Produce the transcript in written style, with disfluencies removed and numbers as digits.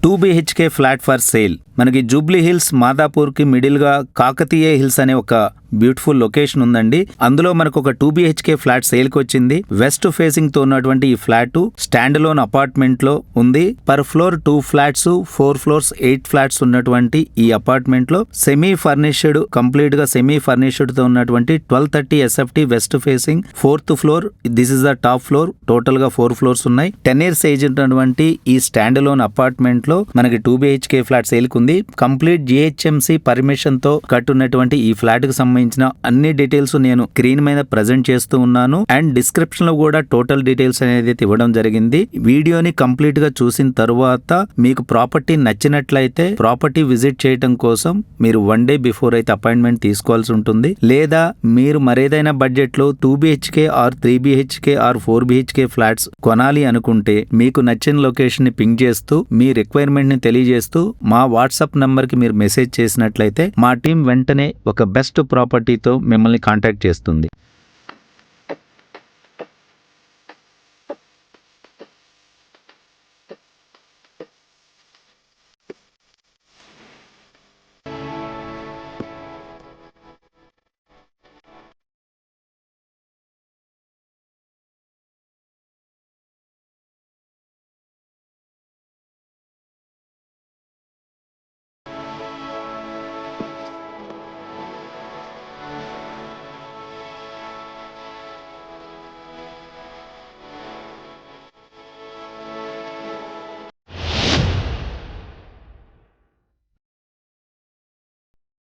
2 BHK flat for sale. మనకి Jubilee hills మాదాపూర్కి మిడిల్గా Kakatiya hills అనే ఒక బ్యూటిఫుల్ లొకేషన్ ఉందండి. అందులో మనకు ఒక 2 BHK ఫ్లాట్ సేల్కి వచ్చింది. వెస్ట్ ఫేసింగ్ తో ఉన్నటువంటి ఈ ఫ్లాట్ స్టాండ్ లోన్ అపార్ట్మెంట్ లో ఉంది. Per floor 2 flats, 4 floors, 8 flats ఉన్నటువంటి ఈ అపార్ట్మెంట్ లో సెమీ ఫర్నిష్డ్, కంప్లీట్ గా సెమీ ఫర్నిష్డ్ తో ఉన్నటువంటి 1230 SFT west facing 4th floor. This is the top floor. Total గా 4 ఫ్లోర్స్ ఉన్నాయి. 10 years ఏజ్ ఉన్నటువంటి ఈ స్టాండ్ లోన్ అపార్ట్మెంట్ లో మనకి 2 BHK ఫ్లాట్ సేల్కి ఉంది. కంప్లీట్ GHMC పర్మిషన్ తో కట్టున్నటువంటి ఈ ఫ్లాట్ కి సంబంధించిన అన్ని డీటెయిల్స్ నేను స్క్రీన్ మీద ప్రజెంట్ చేస్తూ ఉన్నాను. అండ్ డిస్క్రిప్షన్ లో కూడా టోటల్ డీటెయిల్స్ అనేది ఇవ్వడం జరిగింది. వీడియోని కంప్లీట్ గా చూసిన తర్వాత మీకు ప్రాపర్టీ నచ్చినట్లయితే ప్రాపర్టీ విజిట్ చేయడం కోసం మీరు 1 day బిఫోర్ అయితే అపాయింట్మెంట్ తీసుకోవాల్సి ఉంటుంది. లేదా మీరు మరేదైనా బడ్జెట్ లో 2 BHK or 3 BHK or 4 BHK flats కొనాలి అనుకుంటే మీకు నచ్చిన లొకేషన్ ని పింగ్ చేస్తూ మీ రిక్వైర్మెంట్ ని తెలియజేస్తూ మా వాట్సాప్ నంబర్ కి మీరు మెసేజ్ చేసినట్లయితే మా టీం వెంటనే ఒక బెస్ట్ ప్రాపర్టీతో మిమ్మల్ని కాంటాక్ట్ చేస్తుంది.